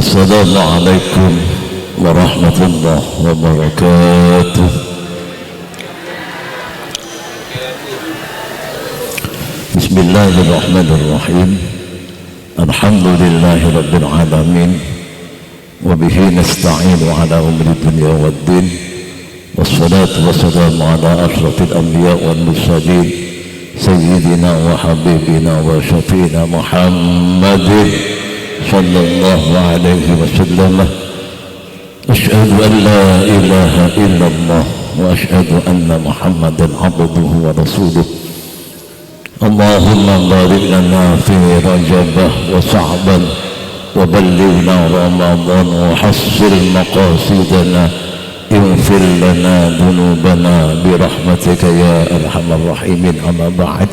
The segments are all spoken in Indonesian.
Assalamualaikum warahmatullahi wabarakatuh. Bismillahirrahmanirrahim. Alhamdulillahi rabbil alamin. Wabihi nasta'inu ala umri dunya waddin. Wassalatu wassalamu ala ashrafil anbiya wal mursalin Sayyidina wa habibina wa syafi'ina Muhammadin sallallahu alaihi wasallam. Asyhadu an la ilaha illallah wa asyhadu anna Muhammadan abduhu wa rasuluh. Allahumma barik lana fi Rajabah wa Sha'ban wa ballighna Ramadan wa hassil maqasidana ighfir lana dhunubana bi rahmatika ya arhamar rahimin. Amma ba'd.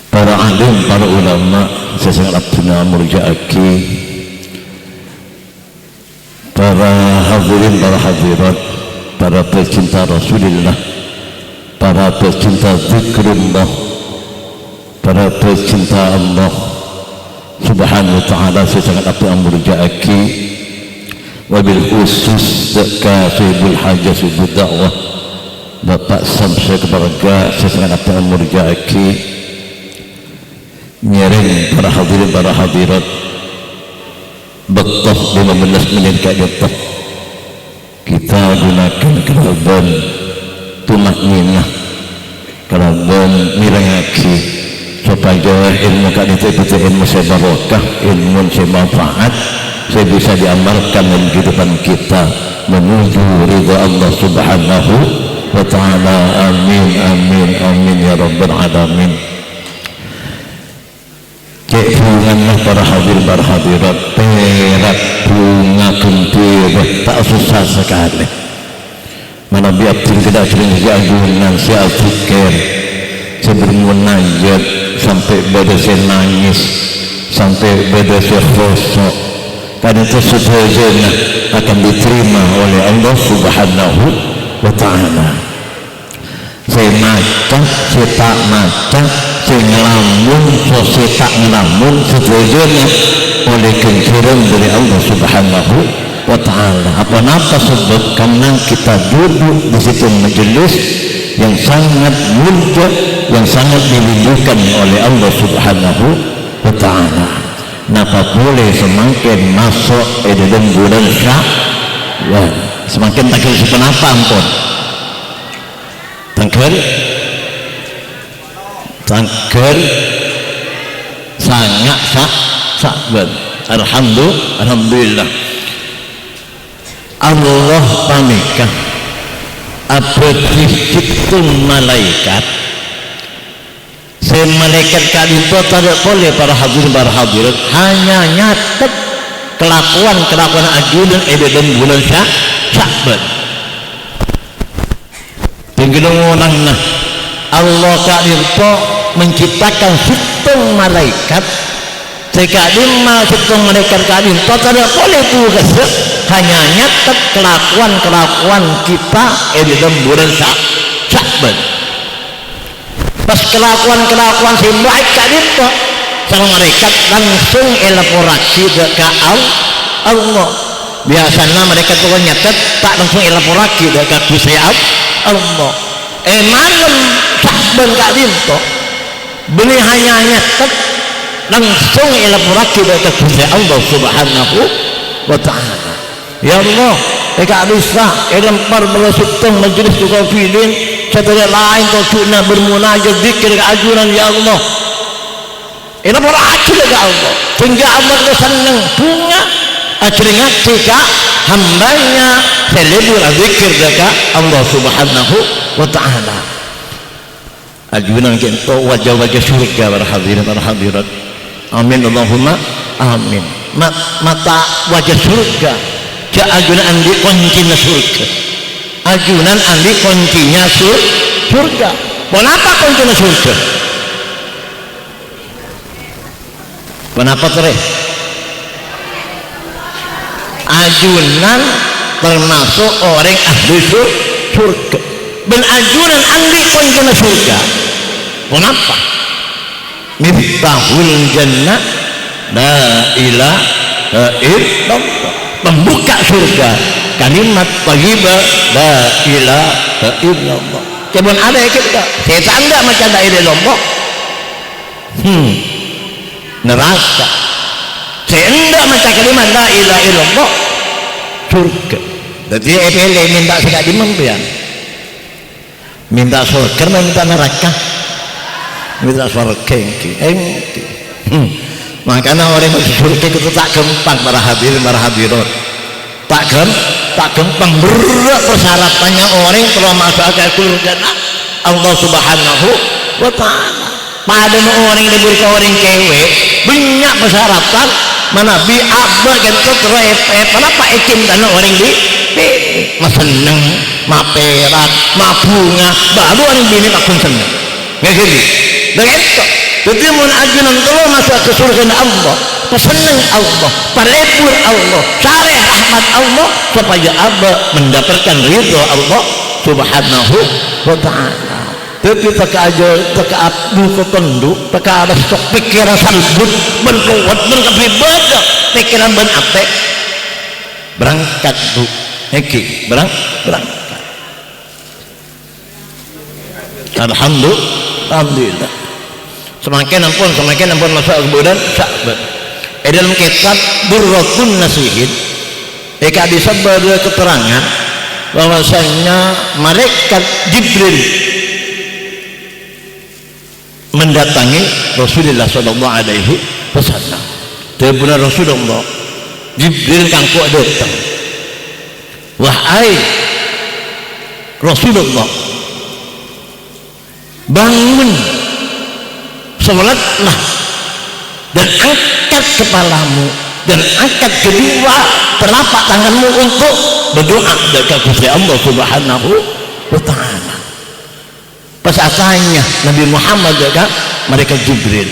Para alim, para ulama, saya sangat abdina murja'aki, para hadirin, para hadirat, para pecinta Rasulullah, para pecinta zikrullah, para pecinta Allah subhanahu wa ta'ala, saya sangat abdina murja'aki, wabil khusus kasibul hajah subuh dakwah Bapak Samsya Keluarga, saya sangat abdina murja'aki, nyiring para hadirin, para hadirat, betul 15 menit kayak kita gunakan keraban tumakninah, keraban mirengaki, supaya ilmu kali itu betul ilmu saya barokah, ilmu saya manfaat, saya bisa diamalkan dalam kehidupan kita menuju ridha Allah subhanahu wa ta'ala. Amin amin amin ya rabbal alamin. Cek bunga para hadir, para hadirat, perak bunga gembira tak susah sekali. Mana biar tidak sering diagunan si al-fikir, sebelum menajat sampai beda saya nangis, sampai beda saya khusuk, karena itu sesuatu akan diterima oleh Allah subhanahu wa ta'ala. Saya maca, saya tak maca, saya ngelamun, saya tak ngelamun, setujunya oleh kencurang dari Allah subhanahu wa ta'ala. Apa-apa sebab karena kita duduk di situ majelis yang sangat mulia, yang sangat dilindungi oleh Allah subhanahu wa ta'ala. Napa boleh semakin masuk dalam bulan Syawal, semakin takil sepenapa ampun tanggal sangat sabar. Alhamdulillah Allah panikah abadi hitung malaikat. Malaikat kali itu tidak boleh para hadirin, para hadirat hanya nyatet kelakuan ajudan dan bulan Sya'ban. Tinggal orang nah Allah kali itu menciptakan hitung malaikat. Sekali hitung malaikat kali itu tidak boleh tugas hanya nyatet kelakuan kita dalam bulan Sya'ban. Pas kelakuan si baik kali itu sang malaikat langsung elaborasi ke Allah. Biasanya mereka tuh nyatet tak langsung elaborasi ke Gusti Allah. Malam Sya'ban kali itu beli hanya nyatet langsung elaborasi ke Gusti Allah subhanahu wa ta'ala. Ya Allah, eka bisa lempar belasutong majelis juga filin setelah lain kau cuna bermunajat zikir ke ajuran ya Allah. Ini berarti ke Allah sehingga Allah senang punya akhirnya jika hambanya selebur zikir ke Allah subhanahu wa ta'ala. Ajuran kita wajah-wajah syurga para hadirin, para hadirat. Amin Allahumma amin. Mata wajah surga ke ajunan andi kuncinya surga, ajunan andi kuncinya surga. Kenapa kuncinya surga? Kenapa terus? Ajunan termasuk orang ahli surga. Ben ajunan andi kuncinya surga. Kenapa? Miftahul jannah la ilaha illallah, pembuka surga kalimat thayyibah la ilaha illallah. Kebun ada ya kita setan enggak macam la ilaha illallah neraka, saya enggak macam kalimat la ilaha illallah surga. Jadi pilih minta sekali membian minta surga minta neraka, minta surga engki. Makanya orang masuk surga itu tak gampang para hadirin para hadirat, tak gampang berat persyaratannya orang kalau masuk ke surga Allah Subhanahu wa ta'ala. Pada orang yang diberikan orang cewek banyak persyaratan mana bi abba kentut repet kenapa ikin dan orang di seneng ma perak ma bunga baru orang bini tak pun seneng nggak gitu begitu. Jadi mun ajunan kalau masuk ke surga Allah seneng Allah palebur Allah cari rahmat Allah supaya abba mendapatkan ridho Allah Subhanahu wa ta'ala. Tapi tak aja tak abdu ketendu tak ada stok pikiran salbut berkuat berkebebasan pikiran ben apek berangkat bu eki berangkat alhamdulillah semakin ampun masuk kemudian sahabat dalam kitab Durratun Nasihin bisa beri keterangan bahwasanya malaikat Jibril mendatangi Rasulullah sallallahu alaihi wasallam. Benar Rasulullah Jibril kangku datang, wahai Rasulullah bangun salatlah dan angkat kepalamu dan angkat kedua telapak tanganmu untuk berdoa kepada Gusti Allah Subhanahu wa ta'ala. Pas tanya Nabi Muhammad kan mereka Jibril,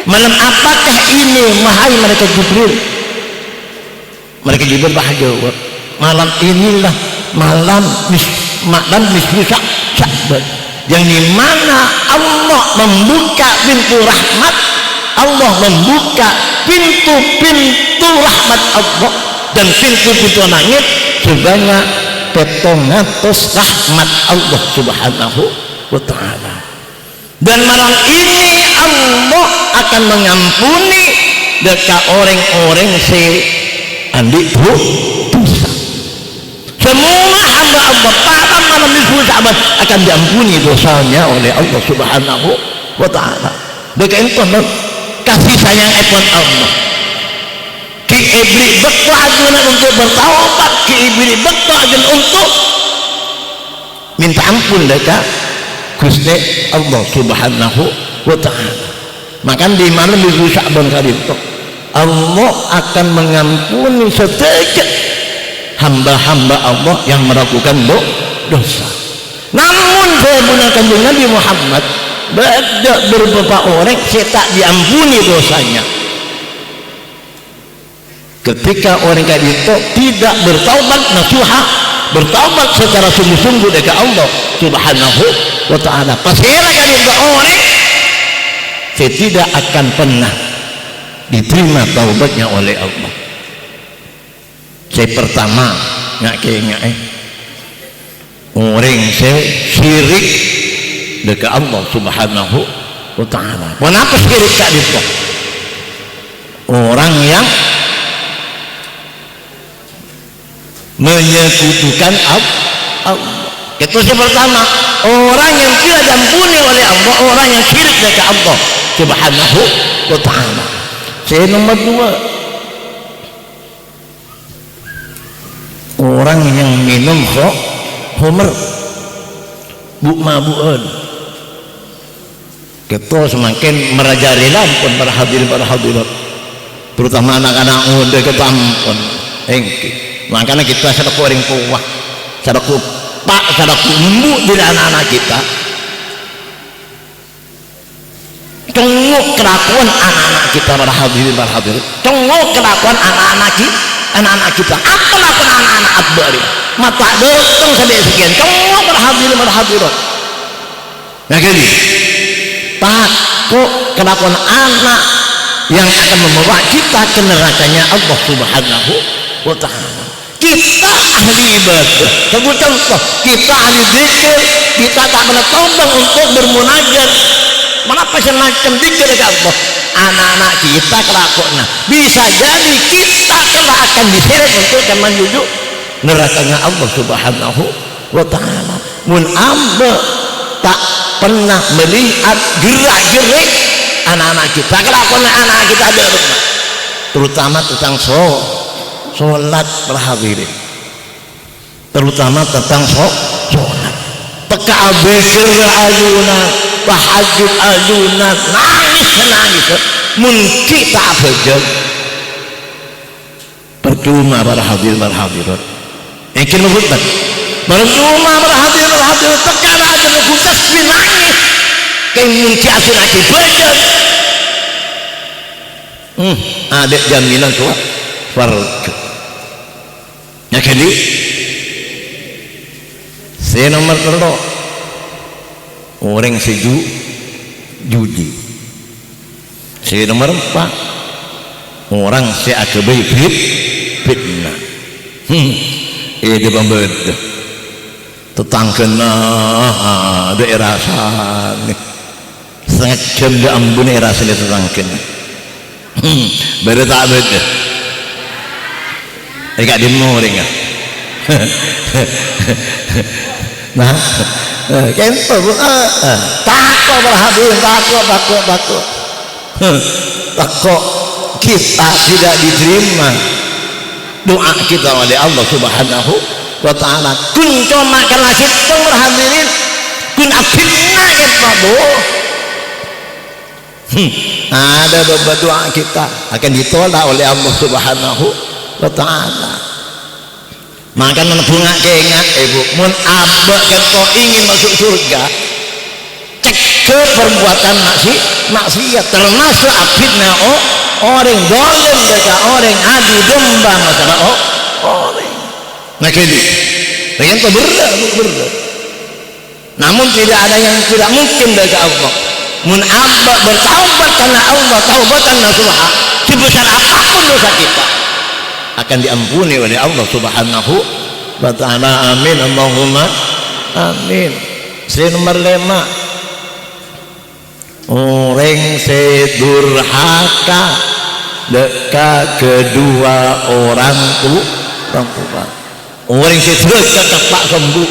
malam apakah ini wahai mereka Jibril? Mereka Jibril jawab, malam inilah malam nisfu Sya'ban yang dimana Allah membuka pintu rahmat, Allah membuka pintu-pintu rahmat Allah dan pintu-pintu langit sebanyak 700 rahmat Allah Subhanahu wa ta'ala. Dan malam ini Allah akan mengampuni dekat orang-orang andi dosa. Semua hamba Allah pada malam nisfu Sya'ban akan diampuni dosanya oleh Allah Subhanahu wa ta'ala. Dekat itu kasih sayang ekon Allah. Ki ibri bekto ajunan untuk bertaubat, ki ibri bekto ajunan untuk minta ampun dekat Gusti Allah Subhanahu wa ta'ala. Maka di malam nisfu Sya'ban kali itu Allah akan mengampuni setiap hamba-hamba Allah yang melakukan dosa. Namun saya gunakan Nabi Muhammad ada beberapa orang saya tak diampuni dosanya. Ketika orang kayak itu tidak bertaubat nasuha, bertaubat secara sungguh-sungguh dekat Allah Subhanahu wa ta'ala, pasirah kali itu orang saya tidak akan pernah diterima taubatnya oleh Allah. Saya pertama orang saya syirik dekat Allah Subhanahu wa ta'ala. Kenapa syirik kak itu? Orang yang menyekutukan Allah. Itu yang pertama, orang yang tidak diampuni oleh Allah, orang yang syirik dekat Allah Subhanahu wa ta'ala. Saya nomor 2, orang yang minum khamr, mabuan. Kita semakin merajalela pun para hadirat, terutama anak-anak muda kita ampun engki. Makanya kita sadaku orang tua, sadaku pak, sadaku ibu dari anak-anak kita. Tengok kelakuan anak-anak kita para hadirin, tengok kelakuan anak-anak kita, apa kelakuan anak-anak abadi mata dorong sampai sekian, tengok para hadirat. Nah gini, takut kelakuan anak yang akan membawa kita ke nerakanya Allah Subhanahu wa ta'ala. Kita ahli ibadah, sebagai contoh, kita ahli zikir, kita tak pernah tombang untuk bermunajat. Mengapa semacam zikir ke Allah? Anak-anak kita kelakona bisa jadi kita kelak akan diseret untuk menuju nerakanya Allah Subhanahu wa ta'ala. Mun amba tak pernah melihat gerak-gerik anak-anak kita, kelakona anak kita ada rumah, terutama tentang sholat berhadirin, terutama tentang sholat. Peka abikir alunan, tahajud alunan, nangis mungkin tak betul. Percuma berhadirat. Yakin betul. Percuma berhadirat. Tekan ada kutas nangis. Kayak mungkin asin aki betul. Ada jaminan kuat. Farq. Ya kali. Saya nomor 3 orang judi. Saya nomor 4 orang saya akabai fitnah. Dia pembeda tetangkena daerah sana sangat cenda ambun daerah sana tetangkena beda tak beda dekat demo dengar. Nah, kenapa takut berhadirin, takut kita tidak diterima doa kita oleh Allah Subhanahu wa ta'ala. Kun cuma karena kita berhadirin kun fitnah kita ada doa kita akan ditolak oleh Allah Subhanahu wa ta'ala. Maka bunga keingat ibu mun abah kita ingin masuk surga, cek ke perbuatan maksiat termasuk fitnah orang dolim dekat orang adu domba masalah orang. Nah kini dengan itu berat. Namun tidak ada yang tidak mungkin bagi Allah. Mun abah bertaubat karena Allah taubatan nasuha, sebesar apapun dosa kita akan diampuni oleh Allah Subhanahu wa ta'ala. Amin Allahumma amin. Saya nomor 5 orang sedurhaka dekat kedua orang tua. Orang sedurhaka kepak sembuh.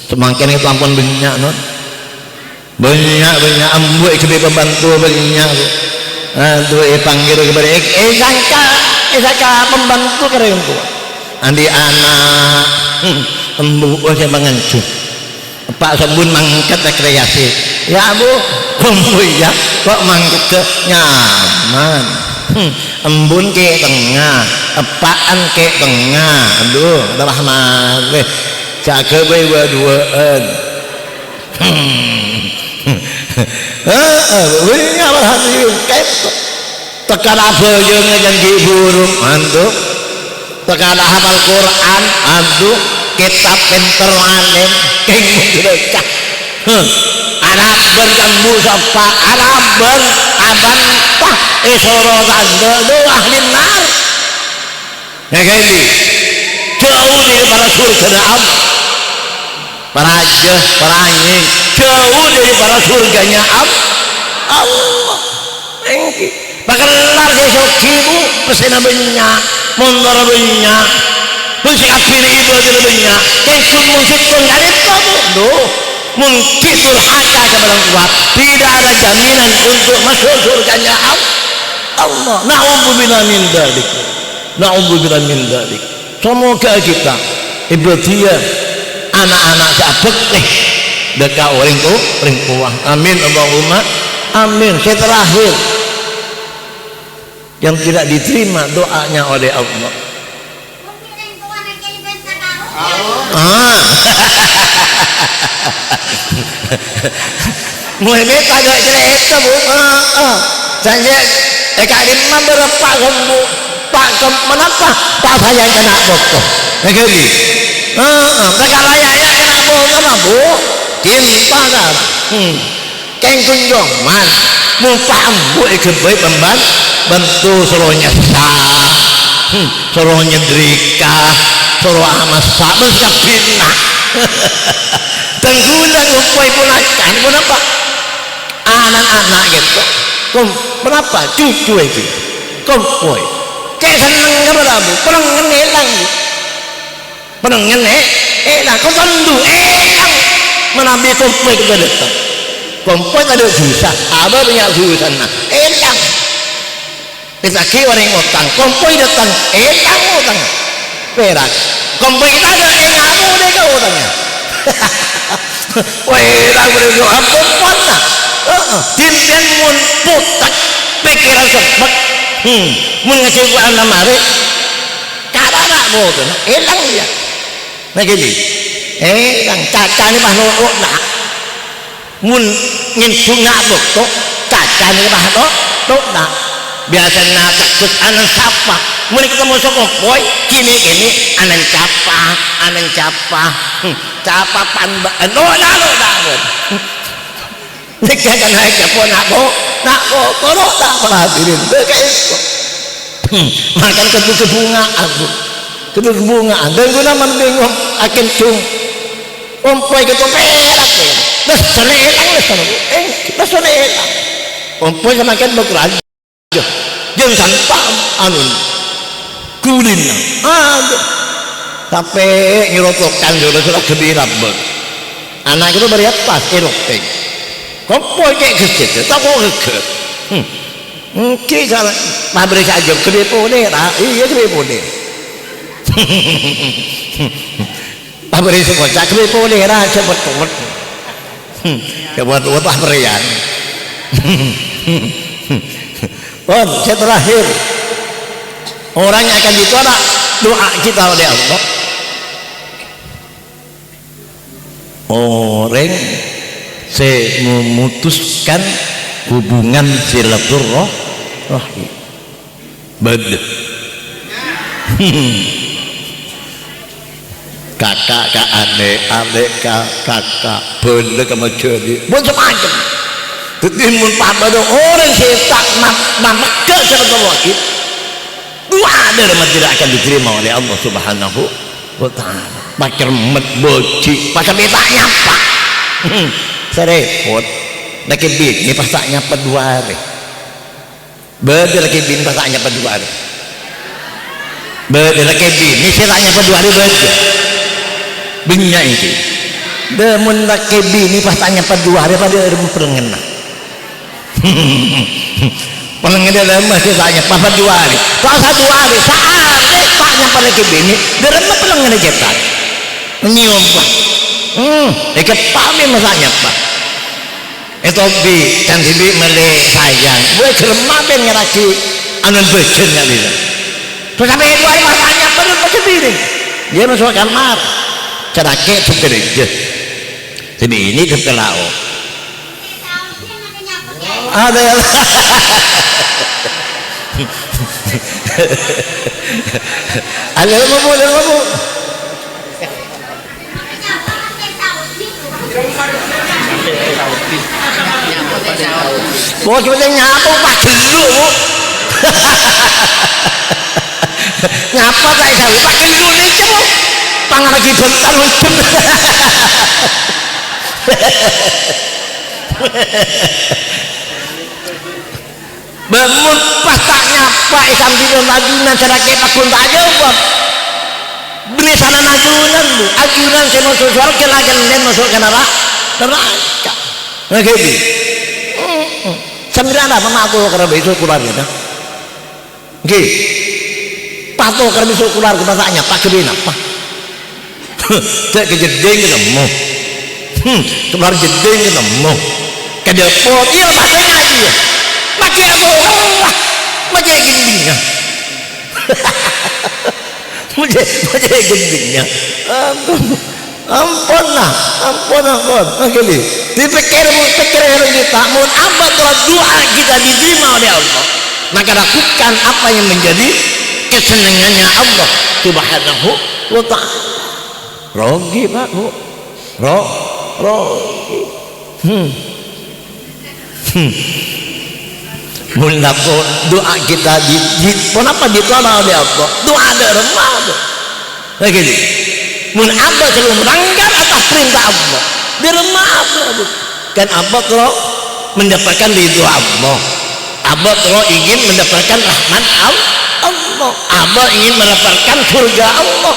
Semakin itu ampun banyak non. Banyak ambuh ke pembantu banyak. Aduh panggil kepada sangka pembantu keren tu. Andi anak embu saya mengancu. Pak Sembun mangkat rekreasi. Ya Bu, embu ya kok mangkat ke nyaman. Embun ke tengah, apaan ke tengah. Aduh, rahmat weh. Cakep weh dua-duaan. Wihnya berhadirin kayak tekan apa je ngajanji burung antu tekan hafal Quran antu kitab pinter alim keng sedekah anak bergambu sapa anak berabantah isoro tanda do ahli nar ya kali jauh dari para surga Allah para anjing jauh dari para surganya Allah. Engki pakelar besok ibu pesena banyak mondor banyak musik apir ibu ada banyak ikut musik pun dari kamu doh mungkin durhaka kepada kuat tidak ada jaminan untuk masuk surganya Allah. Na'udzubillah min dzalik. Semoga kita ibadah anak-anak sahabat dekat orang tua. Amin Allahumma amin. Saya terakhir yang tidak diterima doanya oleh Allah. Mulai kagak cerita bu. Saya lima berapa kamu pak menapa pak saya kena bokok. Begini. Perkara ya kena bokok bu. Cinta kan. Keng kunjungan paham bu kebaik bantu suruhnya sah suruhnya drika suruh amas sabar kapina tenggulan upay punakan kenapa anak-anak gitu kenapa cucu itu kompoy kayak seneng kepada bu perang ngelang perang ngelang kau tentu elang menabi kompoy kita datang kompoy ada susah apa banyak susah nah elang kita kira orang utang kompoy datang elang utang perak kompoy kita ada ngamu deh kau utangnya perak berdua ampun mana timpian mun putak pikiran sepet mun ngasih gua anak mari karana mo tuh elang ya nah gini elang caca ni mah no nak mun ngin bunga bukto caca ni mah no nak biasanya takut anak siapa mun ketemu sokong boy kini anak capa capa panba no Nek naik ke pun nak korok tak perhatian kayak itu makan kebungaan dan guna membinggung akan cung ompoy ke perak dah sana elang dah sana elang ompoy sama kan berkerja jangan sampah anun kulin sampai nyerotokan sudah kebirap anak itu beriatas erotik kompoy kayak kecil tak mau kekeh mungkin kalau pabrik aja kebe boleh iya kebe boleh pabrik semua tak kebe boleh cepat paberian saya terakhir orang yang akan ditolak doa kita oleh Allah orang saya memutuskan hubungan silaturahmi beda kakak ke adik kakak boleh ke jadi macam-macam tetimun papa orang saya tak maka silaturahmi dua dari tidak akan diterima oleh Allah subhanahu wa ta'ala pakar boci pakar betanya apa serepot laki bin ni pasaknya pada 2 hari beda laki bin pasaknya pada 2 hari beda laki bin ni seranya pada 2 hari beda binnya itu demun laki bin ni pasaknya pada 2 hari pada perengena perengena lemah seranya pada 2 hari puasa 2 hari saat pasaknya pada laki bin ni derema perengena cepat menyium pak dekat pami masanya pak itu bi dan bibi melek sayang gue keremapen ngeraki anon besen nggak bisa terus sampai 2 hari masanya bener pakai piring dia masuk kamar cerake segereja jadi ini kekelau ada yang ada mabu bố chú thấy nhà bố bạc thử lụ nhà bố đại thử bạc thử lụ đi chứ bằng là kịp phần tăng hơn chung bangun pas tak nyapa sambil najunan sedakit takun tak jawab beri sana najunan bu ajunan saya masuk surga lagi masuk ke neraka nah gitu sembilan apa matu karena besok keluar gitu oke patuh karena besok keluar ke pasaknya pak kebin apa cek kejedeng ketemu keluar jedeng ketemu ke depot iya pasaknya aja ya makin apa macam gendingnya macam gendingnya ampun kali dipikir orang kita mau apa kalau doa kita diterima oleh Allah maka lakukan apa yang menjadi kesenangannya Allah subhanahu wa ta'ala rogi pak bu rogi Mula doa kita kenapa ditolak oleh Allah? Doa ada remah tu. Begini. Mun abah selalu melanggar atas perintah Allah. Diremah apa? Kan abah kalau mendapatkan ridho Allah. Abah kalau ingin mendapatkan rahmat Allah. Abah ingin mendapatkan surga Allah.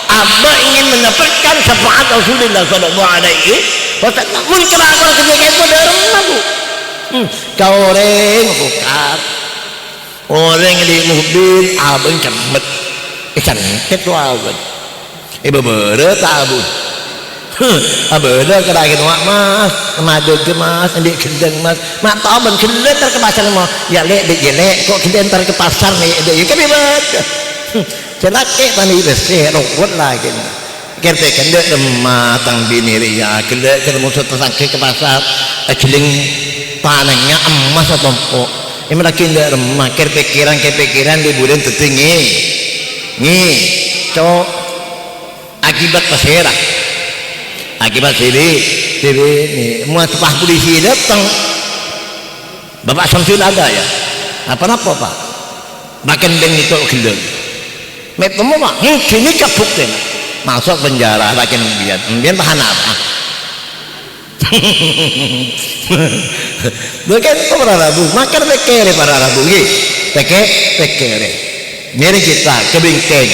Abah ingin mendapatkan syafaat Rasulullah sallallahu alaihi wasallam. Mun kelakuan ketika itu diremah bu. Kau orang bukan orang di mobil abang cemet ikan itu abang ibu berat abang berat kedai mak mas madu ke mas adik kendeng mas mak tahu bang kendeng ntar ke pasar mau ya lek dek lek kok kendeng ntar ke pasar nih dek kan hebat celak ke tani bersih rokok lagi kerja kendeng matang bini ria kendeng ketemu tersangka ke pasar keling panengnya emas atau empuk ini lagi tidak remah kepikiran liburan tertinggi nih cowok akibat pasirah akibat sini nih mau sepah polisi datang Bapak Samsul ada ya apa-apa pak makin deng itu gendeng metemu pak kini kabuk deh masuk penjara makin biar tahan apa bukan itu para rabu makan pekere para rabu pekere mari kita kebingkeng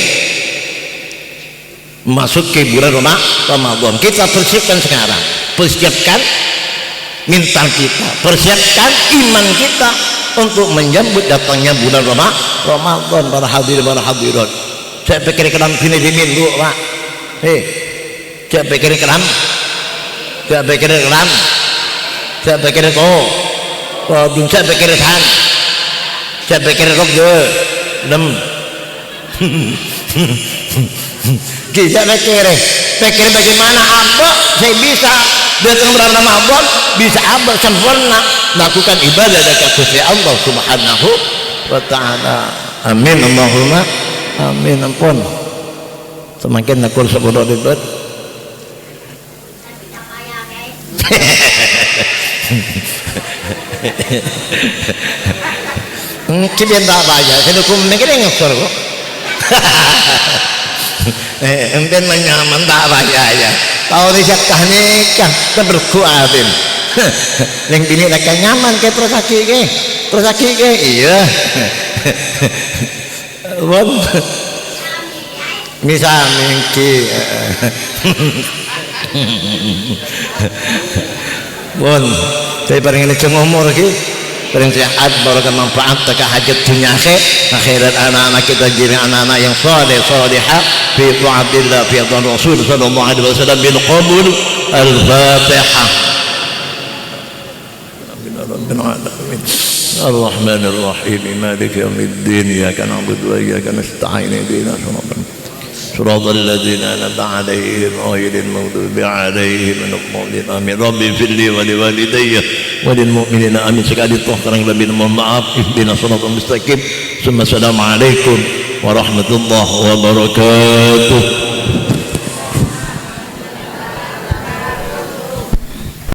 masuk ke bulan Ramadan kita persiapkan sekarang persiapkan mental kita persiapkan iman kita untuk menyambut datangnya bulan Ramadan para hadirat saya pikir kelam sini dimin bu pak saya pikir kelam saya pikir kelam saya pikir kau saya pikir tan saya pikir kau dem kita pikir bagaimana abah saya bisa datang bulan Ramadan bisa abah sempurna melakukan ibadah dekat Gusti Allah Subhanahu wa taala. Amin Allahumma amin. Ampun semakin nakul sepuluh ribet kibian tak bayar saya hukum negeri ngekor kok enten menyaman tak bayar ya tahu risyakah nikah kita berkuatin yang bini lagi nyaman ke terus kaki ke iya bon misal mingki bon saya paling ini umur lagi paling sehat barokah manfaat tak hajat dunia akhirat anak-anak kita jadi anak-anak yang saleh salihah fi ta'atillah fi ta'at Rasul sallallahu alaihi wasallam bil qabul al-Fatihah. Amin rabbal alamin. Ar-Rahman ar-Rahim Maliki yaumiddin iyyaka na'budu wa iyyaka nasta'in ihdinas صراط الذين أنعمت عليهم غير المغضوب عليهم ولا الضالين آمين ربي اغفر لي ولوالدي وللمؤمنين آمين sekali toh kurang lebih mohon maaf ihdinas siratal mustaqim ثم السلام عليكم ورحمة الله وبركاته.